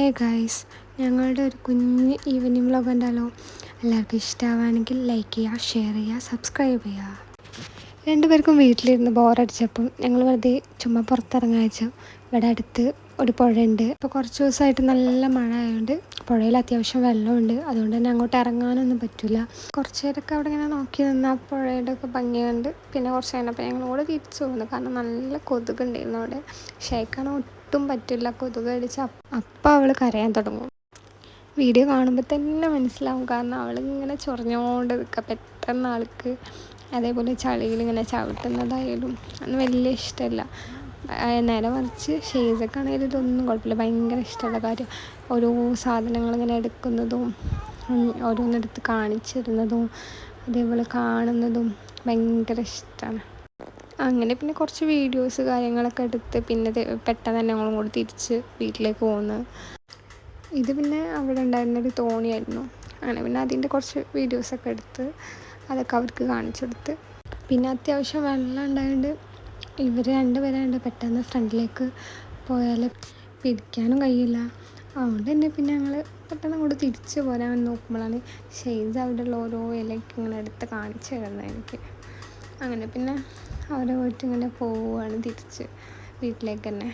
Hey guys, ഞങ്ങളുടെ ഒരു കുഞ്ഞ് ഈവനിങ് വ്ളോഗ് ഉണ്ടല്ലോ. എല്ലാവർക്കും ഇഷ്ടമാവുകയാണെങ്കിൽ ലൈക്ക് ചെയ്യുക, ഷെയർ ചെയ്യുക, സബ്സ്ക്രൈബ് ചെയ്യുക. രണ്ടുപേർക്കും വീട്ടിലിരുന്ന് ബോറടിച്ചപ്പം ഞങ്ങൾ വെറുതെ ചുമ്മാ പുറത്തിറങ്ങാൻ വെച്ചു. ഇവിടെ അടുത്ത് ഒരു പുഴയുണ്ട്. ഇപ്പോൾ കുറച്ച് ദിവസമായിട്ട് നല്ല മഴ ആയതുകൊണ്ട് പുഴയിൽ അത്യാവശ്യം വെള്ളമുണ്ട്. അതുകൊണ്ട് തന്നെ അങ്ങോട്ട് ഇറങ്ങാനൊന്നും പറ്റില്ല. കുറച്ച് നേരമൊക്കെ അവിടെ ഇങ്ങനെ നോക്കി നിന്നാൽ പുഴയുടെ ഒക്കെ ഭംഗിയുണ്ട്. പിന്നെ കുറച്ച് കഴിഞ്ഞപ്പോൾ ഞങ്ങൾ കൂടെ തിരിച്ചു പോകുന്നു. കാരണം നല്ല കൊതുകുണ്ടായിരുന്നു അവിടെ. ഷേക്കാണ് ഒട്ടും പറ്റില്ല. കൊതുക് കടിച്ച് അപ്പം അവൾ കരയാൻ തുടങ്ങും. വീഡിയോ കാണുമ്പോൾ തന്നെ മനസ്സിലാവും. കാരണം അവളിങ്ങനെ ചൊറിഞ്ഞുകൊണ്ട് നിൽക്കുക. പെട്ടെന്ന് ആൾക്ക് അതേപോലെ ചളിയിൽ ഇങ്ങനെ ചവിട്ടുന്നതായാലും അതൊന്നും വലിയ ഇഷ്ടമല്ല. നേരെ മറിച്ച് ഷെയ്സക്കാണെങ്കിലും ഇതൊന്നും കുഴപ്പമില്ല. ഭയങ്കര ഇഷ്ടമുള്ള കാര്യം ഓരോ സാധനങ്ങളിങ്ങനെ എടുക്കുന്നതും ഓരോന്നെടുത്ത് കാണിച്ചിരുന്നതും അതേപോലെ കാണുന്നതും ഭയങ്കര ഇഷ്ടമാണ്. അങ്ങനെ പിന്നെ കുറച്ച് വീഡിയോസ് കാര്യങ്ങളൊക്കെ എടുത്ത് പിന്നെ പെട്ടെന്ന് തന്നെ ഞങ്ങളും കൂടി തിരിച്ച് വീട്ടിലേക്ക് പോകുന്നു. ഇത് പിന്നെ അവിടെ ഉണ്ടായിരുന്നൊരു തോണിയായിരുന്നു. അങ്ങനെ പിന്നെ അതിൻ്റെ കുറച്ച് വീഡിയോസൊക്കെ എടുത്ത് അതൊക്കെ അവർക്ക് കാണിച്ചു കൊടുത്ത്. പിന്നെ അത്യാവശ്യം വെള്ളം ഉണ്ടായതുകൊണ്ട് ഇവർ രണ്ടുപേരുണ്ട് പെട്ടെന്ന് ഫ്രണ്ടിലേക്ക് പോയാൽ പിടിക്കാനും കഴിയില്ല. അതുകൊണ്ട് തന്നെ പിന്നെ ഞങ്ങൾ പെട്ടെന്ന് അങ്ങോട്ട് തിരിച്ച് പോരാൻ നോക്കുമ്പോഴാണ് ഷെയ്സ് അവിടെയുള്ള ഓരോ ഇലയ്ക്ക് ഇങ്ങനെ എടുത്ത് കാണിച്ചു തരുന്നത് എനിക്ക്. അങ്ങനെ പിന്നെ അവരെ പോയിട്ട് ഇങ്ങനെ പോവുകയാണ് തിരിച്ച് വീട്ടിലേക്ക് തന്നെ.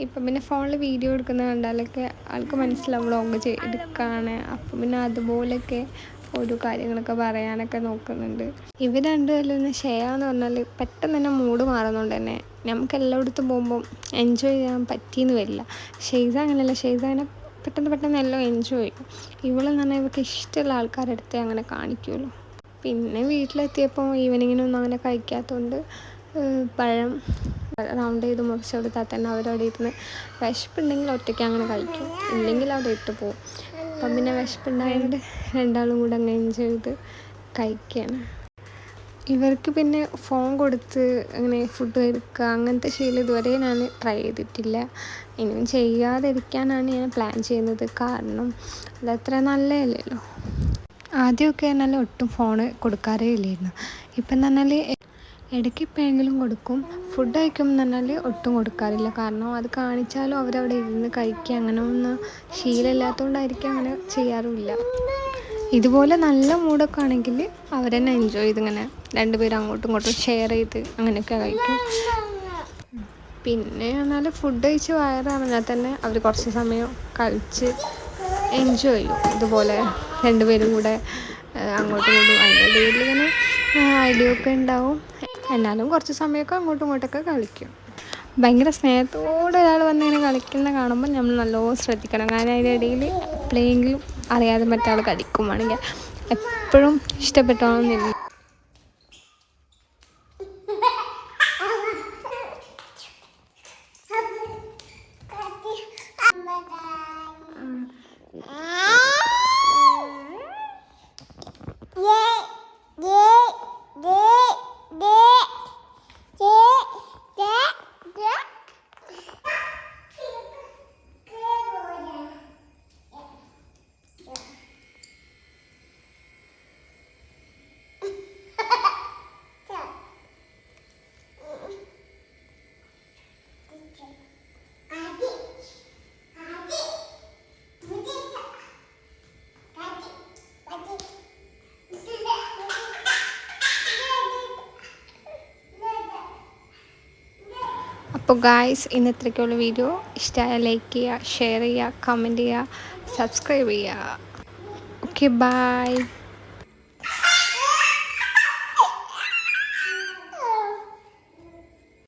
ഇപ്പം പിന്നെ ഫോണിൽ വീഡിയോ എടുക്കുന്നത് കണ്ടാലൊക്കെ ആൾക്ക് മനസ്സിലാവും വ്ളോഗ് എടുക്കുകയാണ്. അപ്പം പിന്നെ അതുപോലെയൊക്കെ ഓരോ കാര്യങ്ങളൊക്കെ പറയാനൊക്കെ നോക്കുന്നുണ്ട്. ഇവർ രണ്ടുപേരും ഒന്ന് ഷെയർ എന്ന് പറഞ്ഞാൽ പെട്ടെന്ന് തന്നെ മൂഡ് മാറുന്നതുകൊണ്ട് തന്നെ നമുക്ക് എല്ലായിടത്തും പോകുമ്പം എൻജോയ് ചെയ്യാൻ പറ്റിയെന്ന് വരില്ല. ഷെയ്സ അങ്ങനെയല്ല. ഷെയ്സ അങ്ങനെ പെട്ടെന്ന് എല്ലാം എൻജോയ് ചെയ്യും. ഇവളെന്ന് പറഞ്ഞാൽ ഇവർക്ക് ഇഷ്ടമുള്ള ആൾക്കാരുടെ അടുത്തേ അങ്ങനെ കാണിക്കുമല്ലോ. പിന്നെ വീട്ടിലെത്തിയപ്പോൾ ഈവനിങ്ങിനൊന്നും അങ്ങനെ കഴിക്കാത്തതുകൊണ്ട് പഴം റൗണ്ട് ചെയ്ത് മുറിച്ച് കൊടുത്താൽ തന്നെ അവരവിടെ ഇരുന്ന് വിശപ്പുണ്ടെങ്കിൽ ഒറ്റയ്ക്ക് അങ്ങനെ കഴിക്കും, ഇല്ലെങ്കിൽ അവിടെ ഇട്ട് പോകും. അപ്പം പിന്നെ വിശപ്പുണ്ടായതുകൊണ്ട് രണ്ടാളും കൂടെ അങ്ങ് എൻജോയ് ചെയ്ത് കഴിക്കുകയാണ്. ഇവർക്ക് പിന്നെ ഫോൺ കൊടുത്ത് അങ്ങനെ ഫുഡ് കഴിക്കുക അങ്ങനത്തെ ശീലം ഇതുവരെ ഞാൻ ട്രൈ ചെയ്തിട്ടില്ല. ഇനിയും ചെയ്യാതിരിക്കാനാണ് ഞാൻ പ്ലാൻ ചെയ്യുന്നത്. കാരണം അതത്ര നല്ലതല്ലല്ലോ. ആദ്യമൊക്കെ പറഞ്ഞാൽ ഒട്ടും ഫോൺ കൊടുക്കാറേ ഇല്ലായിരുന്നു. ഇപ്പം എന്ന് പറഞ്ഞാൽ ഇടയ്ക്ക് എപ്പോഴെങ്കിലും കൊടുക്കും. ഫുഡ് കഴിക്കുമ്പോൾ എന്ന് പറഞ്ഞാൽ ഒട്ടും കൊടുക്കാറില്ല. കാരണം അത് കാണിച്ചാലും അവരവിടെ ഇരുന്ന് കഴിക്കുക അങ്ങനെ ഒന്നും ശീലമില്ലാത്തതുകൊണ്ടായിരിക്കും അങ്ങനെ ചെയ്യാറുമില്ല. ഇതുപോലെ നല്ല മൂഡൊക്കെ ആണെങ്കിൽ അവർ തന്നെ എൻജോയ് ചെയ്ത് ഇങ്ങനെ രണ്ടുപേരും അങ്ങോട്ടും ഇങ്ങോട്ടും ഷെയർ ചെയ്ത് അങ്ങനെയൊക്കെ കഴിക്കും. പിന്നെ പറഞ്ഞാൽ ഫുഡ് കഴിച്ച് വയറിറങ്ങാൻ തന്നെ അവർ കുറച്ച് സമയം കഴിച്ച് എൻജോയ് ചെയ്യും. ഇതുപോലെ രണ്ടുപേരും കൂടെ അങ്ങോട്ടും ഇങ്ങോട്ടും അതിൻ്റെ ഇടയിൽ ഇങ്ങനെ അടിയൊക്കെ ഉണ്ടാവും. എന്നാലും കുറച്ച് സമയമൊക്കെ അങ്ങോട്ടും ഇങ്ങോട്ടൊക്കെ കളിക്കും. ഭയങ്കര സ്നേഹത്തോടെ ഒരാൾ വന്നിങ്ങനെ കളിക്കുന്ന കാണുമ്പോൾ നമ്മൾ നല്ലോണം ശ്രദ്ധിക്കണം. കാരണം അതിൻ്റെ ഇടയിൽ എപ്പോഴെങ്കിലും അറിയാതെ മറ്റാൾ കടിക്കുവാണെങ്കിൽ എപ്പോഴും ഇഷ്ടപ്പെട്ടോണമെന്നില്ല. അപ്പോൾ ഗായ്സ്, ഇന്ന് ഇത്രയ്ക്കുള്ള വീഡിയോ. ഇഷ്ടമായ ലൈക്ക് ചെയ്യുക, ഷെയർ ചെയ്യുക, കമൻറ്റ് ചെയ്യുക, സബ്സ്ക്രൈബ് ചെയ്യുക. Okay, by.